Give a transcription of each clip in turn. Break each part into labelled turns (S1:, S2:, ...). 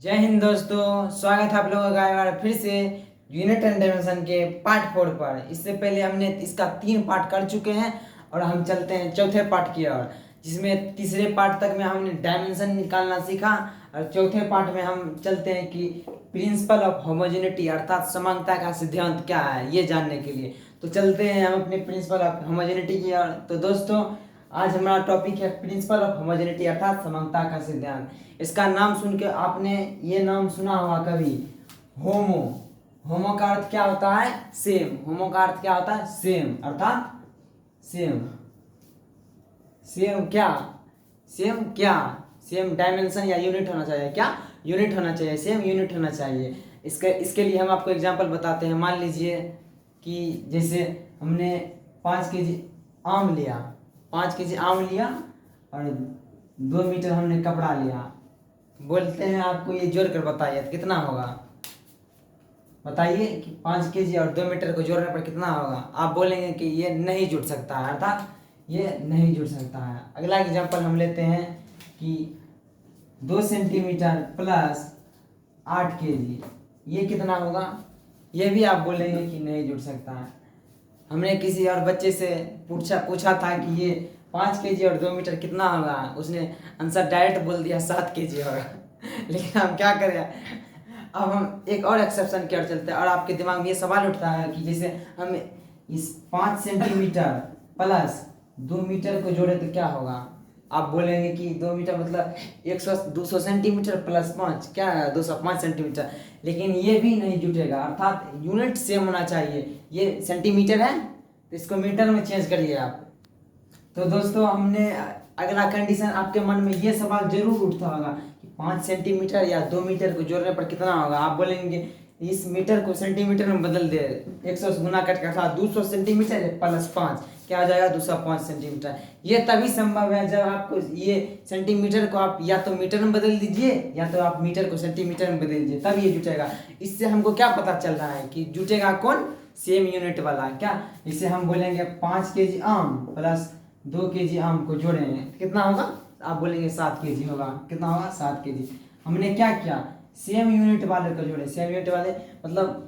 S1: जय हिंद दोस्तों, स्वागत है आप लोगों का एक बार फिर से यूनिट एंड डायमेंशन के पार्ट 4 पर। इससे पहले हमने इसका 3 पार्ट कर चुके हैं और हम चलते हैं चौथे पार्ट की ओर, जिसमें तीसरे पार्ट तक में हमने डायमेंशन निकालना सीखा और चौथे पार्ट में हम चलते हैं कि प्रिंसिपल ऑफ होमोजेनिटी अर्थात समानता का सिद्धांत क्या है ये जानने के लिए। तो चलते हैं हम अपने प्रिंसिपल ऑफ होमोजेनिटी की ओर। तो दोस्तों, आज हमारा टॉपिक है प्रिंसिपल ऑफ होमोजेनिटी अर्थात समानता का सिद्धांत। इसका नाम सुन के आपने ये नाम सुना होगा कभी, होमो। होमो का अर्थ क्या होता है? सेम। होमो का अर्थ क्या होता है? सेम अर्थात सेम। सेम क्या? सेम क्या? सेम डायमेंशन या यूनिट होना चाहिए। क्या? यूनिट होना चाहिए। सेम यूनिट होना चाहिए। इसके लिए हम आपको एग्जांपल बताते हैं। मान लीजिए कि जैसे हमने 5 केजी आम लिया, 5 केजी आम लिया और 2 मीटर हमने कपड़ा लिया। बोलते हैं आपको ये जोड़ कर बताइए तो कितना होगा? बताइए कि 5 केजी और 2 मीटर को जोड़ने पर कितना होगा? आप बोलेंगे कि ये नहीं जुड़ सकता है, अर्थात ये नहीं जुड़ सकता है। अगला एग्जांपल हम लेते हैं कि 2 सेंटीमीटर प्लस 8 केजी, ये कितना होगा? ये भी आप बोलेंगे कि नहीं जुड़ सकता है। हमने किसी और बच्चे से पूछा था कि ये 5 केजी और 2 मीटर कितना होगा? उसने आंसर डायरेक्ट बोल दिया 7 केजी होगा। लेकिन हम क्या करें? अब हम एक और एक्सेप्शन की ओर चलते हैं और आपके दिमाग में ये सवाल उठता है कि जैसे हम इस 5 सेंटीमीटर प्लस 2 मीटर को जोड़े तो क्या होगा? आप बोलेंगे कि 2 मीटर मतलब 200 सेंटीमीटर प्लस 5 क्या है? 205 सेंटीमीटर। लेकिन ये भी नहीं जुटेगा, अर्थात यूनिट सेम होना चाहिए। ये सेंटीमीटर है तो इसको मीटर में चेंज करिए आप। तो दोस्तों, हमने अगला कंडीशन आपके मन में ये सवाल जरूर उठता होगा कि 5 सेंटीमीटर या 2 मीटर को जोड़ने पर कितना होगा? आप बोलेंगे इस मीटर को सेंटीमीटर में बदल दे, 100 गुना कट के अर्थात 200 सेंटीमीटर प्लस 5 क्या हो जाएगा? 205 सेंटीमीटर। ये तभी संभव है जब आपको ये सेंटीमीटर को आप या तो मीटर में बदल दीजिए या तो आप मीटर को सेंटीमीटर में बदल दीजिए, तब ये जुटेगा। इससे हमको क्या पता चल रहा है कि जुटेगा कौन? सेम यूनिट वाला। क्या? इसे हम बोलेंगे 5 केजी आम प्लस 2 केजी आम को जोड़ेंगे कितना होगा? आप बोलेंगे 7 केजी होगा। कितना होगा? 7 केजी। हमने क्या किया? सेम यूनिट वाले को जोड़े। सेम यूनिट वाले मतलब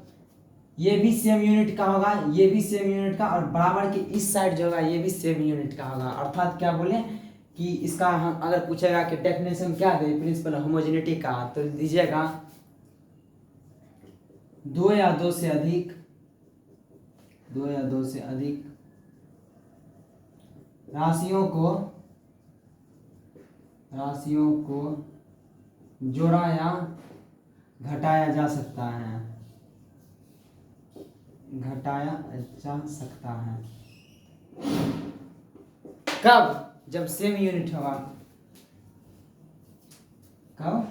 S1: ये भी सेम यूनिट का होगा, ये भी सेम यूनिट का, और बराबर के इस साइड जो होगा ये भी सेम यूनिट का होगा। अर्थात क्या बोले कि इसका हम अगर पूछेगा कि डेफिनेशन क्या दे प्रिंसिपल होमोजेनिटी का, तो दीजिएगा 2 या 2 से अधिक राशियों को जोड़ा या घटाया जा सकता है। कब? जब सेम यूनिट होगा। कब?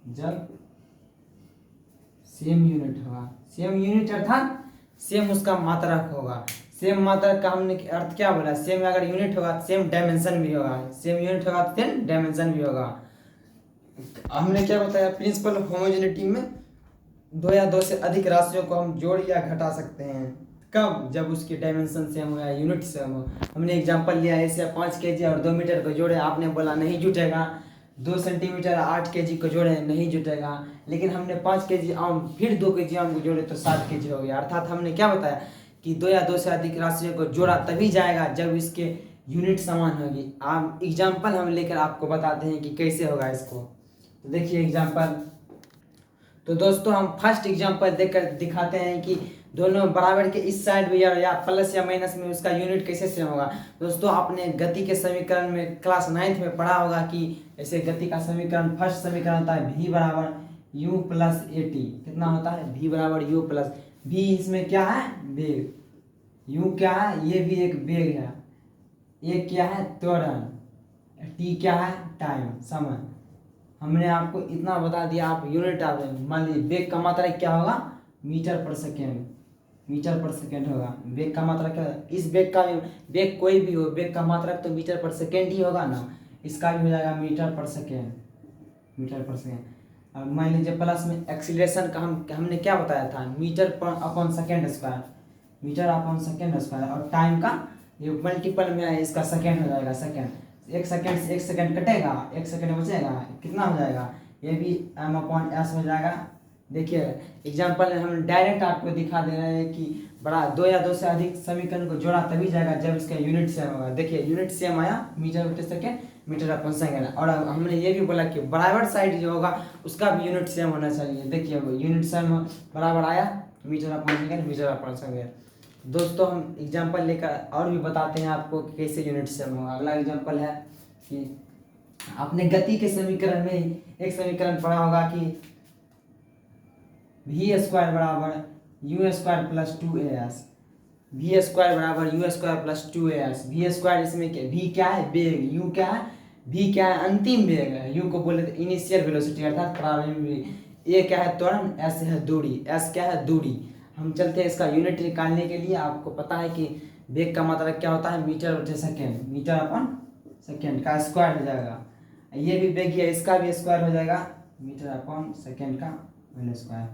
S1: जब सेम यूनिट होगा। सेम यूनिट अर्थात सेम उसका मात्रक होगा। सेम मात्रक का हमने अर्थ क्या बोला? सेम अगर यूनिट होगा तो सेम डायमेंशन भी होगा। सेम यूनिट होगा तो सेम डायमेंशन भी होगा। हमने क्या बताया? प्रिंसिपल ऑफ होमोजेनिटी में 2 या 2 से अधिक राशियों को हम जोड़ या घटा सकते हैं। कब? जब उसकी डायमेंशन सेम हो या यूनिट सेम हो। हमने एग्जांपल लिया ऐसे 5 केजी और 2 मीटर को जोड़े, आपने बोला नहीं जुटेगा। 2 सेंटीमीटर 8 केजी को जोड़े, नहीं जुटेगा। लेकिन हमने 5 केजी आम फिर 2 केजी आम को जोड़े तो 7 केजी हो गया। अर्थात हमने क्या बताया कि 2 या 2 से अधिक राशियों को जोड़ा तभी जाएगा जब इसके यूनिट समान होगी। आप एग्जाम्पल हम लेकर आपको बताते हैं कि कैसे होगा इसको। तो देखिए एग्जाम्पल। तो दोस्तों, हम फर्स्ट एग्जांपल देकर दिखाते हैं कि दोनों बराबर के इस साइड में या प्लस या माइनस में उसका यूनिट कैसे सेम होगा। दोस्तों, आपने गति के समीकरण में क्लास 9th में पढ़ा होगा कि ऐसे गति का समीकरण फर्स्ट समीकरण होता है v बराबर u प्लस ए टी। कितना होता है? v बराबर u प्लस v। इसमें क्या है? वेग। u क्या है? ये भी एक वेग है। ए क्या है? त्वरण। टी क्या है? टाइम, समय। हमने आपको इतना बता दिया, आप यूनिट आ गए। मान लीजिए वेग का मात्रा क्या होगा? मीटर पर सेकेंड। मीटर पर सेकेंड होगा। वेग का मात्रा क्या है? इस वेग का वेग कोई भी हो, वेग का मात्रा तो मीटर पर सेकेंड ही होगा ना। इसका भी हो जाएगा मीटर पर सेकेंड। मीटर पर सेकेंड। और मान लीजिए प्लस में एक्सीलरेशन का हमने क्या बताया था? मीटर पर upon second square. Metre upon second square. और टाइम का ये मल्टीपल में है, इसका सेकेंड हो जाएगा। सेकेंड, 1 सेकेंड से 1 सेकेंड कटेगा, 1 सेकेंड बचेगा, कितना हो जाएगा? ये भी m अपॉन एस हो जाएगा। देखिए एग्जाम्पल हम डायरेक्ट आपको दिखा दे रहे हैं कि बड़ा दो या दो से अधिक समीकरण को जोड़ा तभी जाएगा जब इसका यूनिट सेम होगा। देखिए यूनिट सेम आया मीटर बटे सेकेंड मीटर अपॉन सेकेंड। और हमने ये भी बोला कि बराबर साइड जो होगा उसका भी यूनिट सेम होना चाहिए। देखिए यूनिट सेम बराबर आया metre upon second metre upon second. दोस्तों हम एग्जाम्पल लेकर और भी बताते हैं आपको कि कैसे यूनिट सेम होगा। अगला एग्जाम्पल है कि आपने गति के समीकरण में एक समीकरण पढ़ा होगा कि वी स्क्वायर बराबर u square plus 2as। V square बराबर u square plus 2as। V square इसमें क्या, वी क्या है वेग, यू क्या है वी क्या है अंतिम वेग है, यू को बोले इनिशियल वेलोसिटी अर्थात प्रारंभिक वेग, ए क्या है त्वरण, एस है दूरी, एस क्या है दूरी। हम चलते हैं इसका यूनिट निकालने के लिए। आपको पता है कि वेग का मतलब क्या होता है मीटर बटे सेकेंड, मीटर अपन सेकेंड का स्क्वायर हो जाएगा। ये भी वेग है इसका भी स्क्वायर हो जाएगा मीटर अपॉन सेकेंड का होल स्क्वायर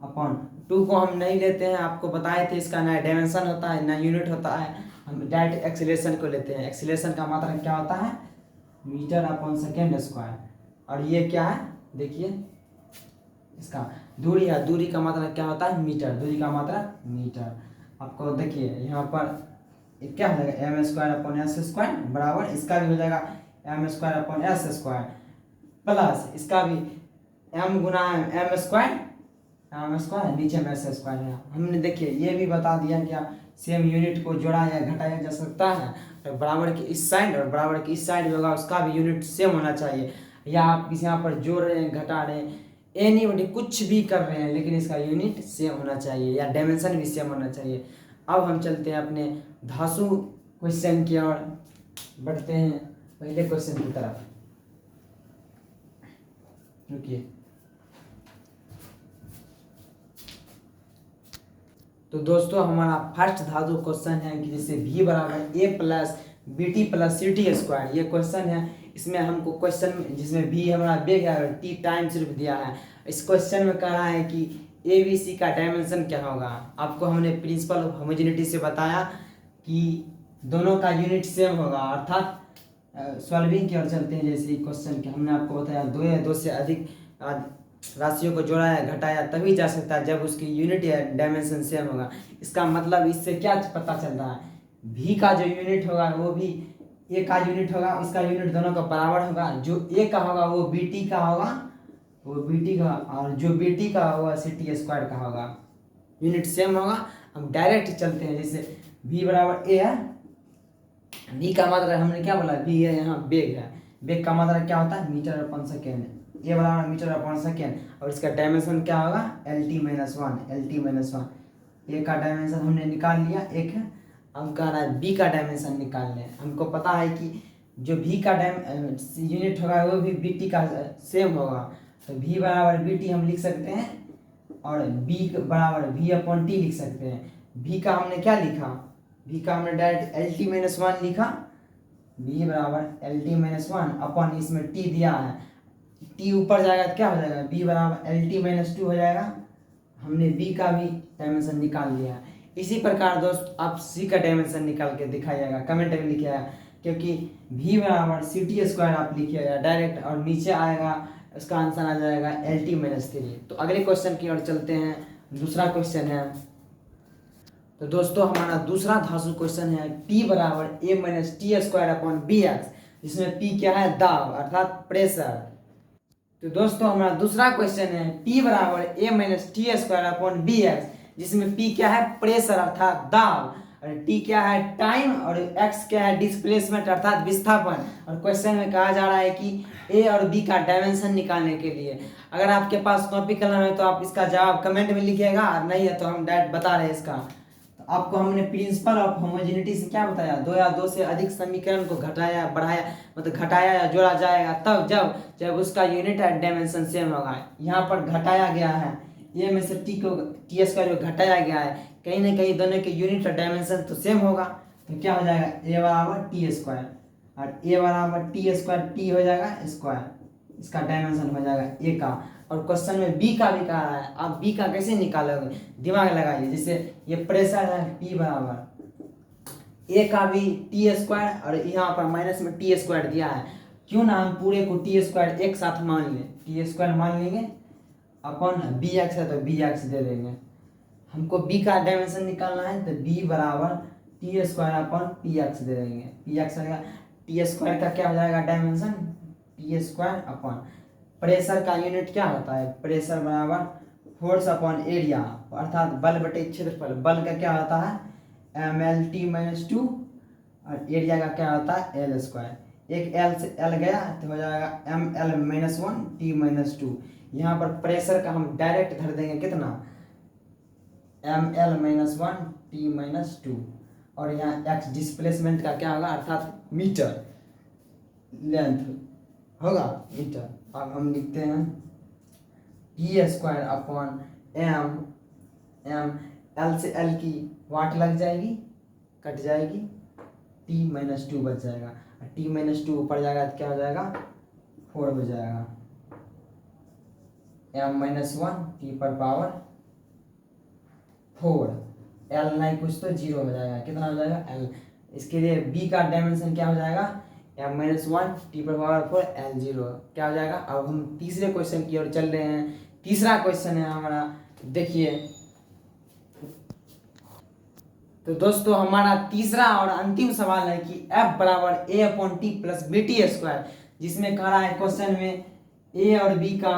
S1: अपॉन 2 को हम नहीं लेते हैं। आपको बताए थे इसका ना डायमेंशन होता है ना यूनिट होता है, हम डायरेक्ट एक्सीलरेशन को लेते हैं। एक्सीलरेशन का मात्रा क्या होता है मीटर अपॉन सेकेंड स्क्वायर। और ये क्या है देखिए इसका दूरी है, दूरी का मात्रा क्या होता है मीटर, दूरी का मात्रा मीटर। आपको देखिए यहाँ पर क्या हो जाएगा m square upon s square बराबर इसका भी हो जाएगा m square upon s square plus इसका भी एम गुना एम स्क्वायर नीचे में एस स्क्वायर है। हमने देखिए ये भी बता दिया क्या सेम यूनिट को जोड़ा या घटाया जा सकता है। तो बराबर के इस साइड और बराबर के इस साइड होगा उसका भी यूनिट सेम होना चाहिए। या आप किसी यहाँ पर जोड़ रहे हैं घटा रहे हैं एनी कुछ भी कर रहे हैं लेकिन इसका यूनिट सेम होना चाहिए या डायमेंशन भी सेम होना चाहिए। अब हम चलते हैं अपने धासु क्वेश्चन की ओर बढ़ते हैं पहले क्वेश्चन की तरफ। रुकिए तो दोस्तों हमारा फर्स्ट धातु क्वेश्चन है कि जैसे v बराबर a plus B t plus c t square, ये क्वेश्चन है। इसमें हमको क्वेश्चन जिसमें v हमारा वेग है और t टाइम सिर्फ दिया है। इस क्वेश्चन में कह रहा है कि ए बी सी का डायमेंशन क्या होगा। आपको हमने प्रिंसिपल ऑफ होमोजेनिटी से बताया कि दोनों का यूनिट सेम होगा अर्थात सॉल्विंग की ओर चलते हैं। जैसे क्वेश्चन के हमने आपको बताया दो या दो से अधिक राशियों को जोड़ा या घटाया तभी जा सकता है जब उसकी यूनिट या डायमेंशन सेम होगा। इसका मतलब इससे क्या पता चल रहा है v का जो यूनिट होगा वो भी a का यूनिट होगा, इसका यूनिट दोनों का बराबर होगा। जो a का होगा वो bt का होगा, वो bt का, और जो bt का होगा सी टी स्क्वायर का होगा, यूनिट सेम होगा। हम डायरेक्ट चलते हैं जैसे v बराबर a है, v का मात्रा हमने क्या बोला v है यहाँ वेग है, वेग का मात्रा क्या होता है मीटर अपॉन सेकेंड, ये बराबर मीटर अपॉन सेकेंड। और इसका डायमेंशन क्या होगा L T minus one. A का डायमेंशन हमने निकाल लिया एक है। हम कह रहा है बी का डायमेंशन निकाल लें। हमको पता है कि जो भी का यूनिट होगा वो भी बी टी का सेम होगा। तो v बराबर बी टी हम लिख सकते हैं और b बराबर v अपॉन टी लिख सकते हैं। v का हमने क्या लिखा, v का हमने direct L T minus one लिखा, v बराबर L T minus one upon इसमें t दिया है, t ऊपर जाएगा तो क्या हो जाएगा b बराबर एल टी माइनस टू हो जाएगा। हमने b का भी डायमेंशन निकाल लिया। इसी प्रकार दोस्त आप c का डायमेंशन निकाल के दिखाइएगा, कमेंट में लिखिएगा, क्योंकि v बराबर सी टी स्क्वायर आप लिखिएगा डायरेक्ट और नीचे आएगा उसका आंसर आ जाएगा एल टी माइनस थ्री। तो अगले क्वेश्चन की ओर चलते हैं। दूसरा क्वेश्चन है तो दोस्तों हमारा दूसरा धातु क्वेश्चन है P बराबर a minus t square upon b x, जिसमें P क्या है दाब अर्थात प्रेशर। तो दोस्तों हमारा दूसरा क्वेश्चन है P बराबर a minus t square upon b x, जिसमें P क्या है प्रेशर अर्थात दाब, और T क्या है टाइम, और X क्या है डिस्प्लेसमेंट अर्थात विस्थापन। और क्वेश्चन में कहा जा रहा है कि A और B का डायमेंशन निकालने के लिए। अगर आपके पास कॉपी कलम है तो आप इसका जवाब कमेंट में लिखिएगा, और नहीं है तो हम डायरेक्ट बता रहे हैं इसका। तो आपको हमने प्रिंसिपल ऑफ होमोजेनिटी से क्या बताया, दो या दो से अधिक समीकरण को घटाया बढ़ाया मतलब घटाया या जोड़ा जाएगा तब जब उसका यूनिट एंड डायमेंशन सेम होगा। यहाँ पर घटाया गया है ए में से टी को टी स्क्वायर को घटाया गया है, कहीं ना कहीं दोनों के यूनिट और डायमेंशन तो सेम होगा। तो क्या हो जाएगा ए बराबर टी स्क्वायर, और ए बराबर टी स्क्वायर टी हो जाएगा स्क्वायर, इसका डायमेंशन हो जाएगा ए का। और क्वेश्चन में बी का भी कहा है, आप बी का कैसे निकालोगे दिमाग लगाइए। जैसे ये प्रेशर है पी बराबर ए का भी टी स्क्वायर और यहाँ पर माइनस में टी स्क्वायर दिया है, क्यों ना हम पूरे को टी स्क्वायर एक साथ मान लें, टी स्क्वायर मान लेंगे अपन बी एक्स है तो बी एक्स दे देंगे। हमको बी का डायमेंशन निकालना है तो बी बराबर टी स्क्वायर अपन पी एक्स दे देंगे। पी एक्स टी स्क्वायर का क्या हो जाएगा डायमेंशन, टी स्क्वायर अपन प्रेशर का यूनिट क्या होता है, प्रेशर बराबर फोर्स अपॉन एरिया, अर्थात बल बटे क्षेत्रफल। बल का क्या होता है M L T minus two और एरिया का क्या होता है एल स्क्वायर। एक एल से एल गया तो हो जाएगा M L minus one T minus two. यहाँ पर प्रेशर का हम डायरेक्ट धर देंगे कितना M L minus one T minus two, और यहाँ एक्स डिस्प्लेसमेंट का क्या होगा अर्थात मीटर लेंथ होगा मीटर। अब हम लिखते हैं T square upon M, M L से एल की वाट लग जाएगी कट जाएगी, टी माइनस टू बच जाएगा, टी माइनस टू ऊपर जाएगा तो क्या हो जाएगा 4 हो जाएगा, एम माइनस वन टी पर पावर 4, एल नहीं कुछ तो 0 हो जाएगा, कितना हो जाएगा एल। इसके लिए बी का डायमेंशन क्या हो जाएगा एम माइनस वन टी पर पावर 4 एल 0 क्या हो जाएगा। अब हम तीसरे क्वेश्चन की ओर चल रहे हैं। तीसरा क्वेश्चन है हमारा, देखिए तो दोस्तों हमारा तीसरा और अंतिम सवाल है कि f बराबर A upon T plus B T square, जिसमें कह रहा है क्वेश्चन में ए और बी का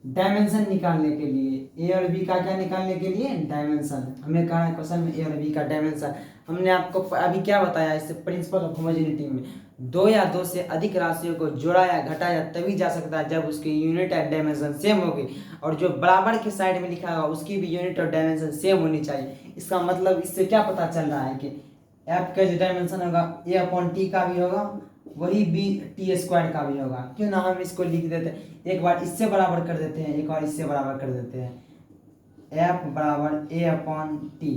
S1: डायमेंशन निकालने के लिए, ए और बी का क्या निकालने के लिए डायमेंशन। हमें कहा है क्वेश्चन में ए और बी का डायमेंशन। हमने आपको अभी क्या बताया इससे प्रिंसिपल ऑफ होमोजेनिटी में, दो या दो से अधिक राशियों को जोड़ा या घटाया तभी जा सकता है जब उसकी यूनिट और डायमेंशन सेम होगी, और जो बराबर के साइड में लिखा होगा उसकी भी यूनिट और डायमेंशन सेम होनी चाहिए। इसका मतलब इससे क्या पता चल रहा है कि एफ का जो डायमेंशन होगा ए अपॉन टी का भी होगा वही बी टी स्क्वायर का भी होगा। क्यों ना हम इसको लिख देते हैं, एक बार इससे बराबर कर देते हैं एक बार इससे बराबर कर देते हैं, एफ बराबर ए अपॉन टी,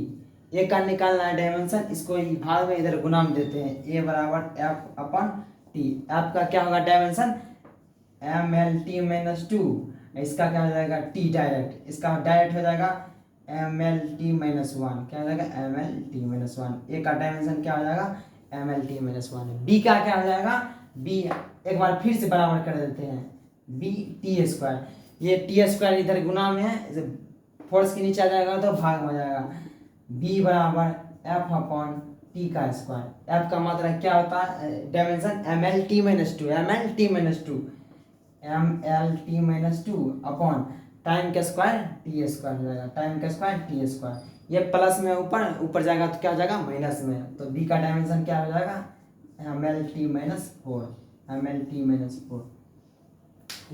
S1: ए का निकालना है डायमेंशन, इसको भाग में इधर गुना में देते हैं, ए बराबर एफ अपॉन टी। एफ का क्या होगा dimension M L T minus two, इसका क्या हो जाएगा टी डायरेक्ट, इसका डायरेक्ट हो जाएगा M L T minus one, क्या हो जाएगा M L T minus one. A का डायमेंशन क्या हो जाएगा M L T minus one. B का क्या हो जाएगा बी, एक बार फिर से बराबर कर देते हैं, बी टी स्क्वायर, ये टी स्क्वायर इधर गुना में है, फोर्स के नीचे आ जाएगा तो भाग हो जाएगा, बी बराबर एफ अपॉन टी का स्क्वायर। एफ का मात्रा क्या होता है dimension M L T minus two, M L T minus two, M L T minus two upon time का स्क्वायर टी स्क्वायर हो जाएगा, टाइम का स्क्वायर टी स्क्वायर। ये प्लस में ऊपर ऊपर जाएगा तो क्या हो जाएगा माइनस में, तो बी का डायमेंशन क्या हो जाएगा M L T minus four, M L T minus four.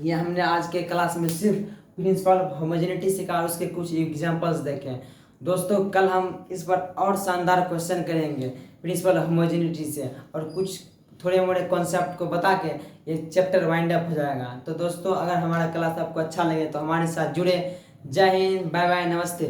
S1: ये हमने आज के क्लास में सिर्फ प्रिंसिपल ऑफ होमोजेनिटी सीखा और उसके कुछ एग्जांपल्स देखे हैं। दोस्तों कल हम इस पर और शानदार क्वेश्चन करेंगे प्रिंसिपल ऑफ होमोजेनिटी से, और कुछ थोड़े मोड़े कॉन्सेप्ट को बता के ये चैप्टर वाइंड अप हो जाएगा। तो दोस्तों अगर हमारा क्लास आपको अच्छा लगे तो हमारे साथ जुड़े। जय हिंद, बाय बाय, नमस्ते।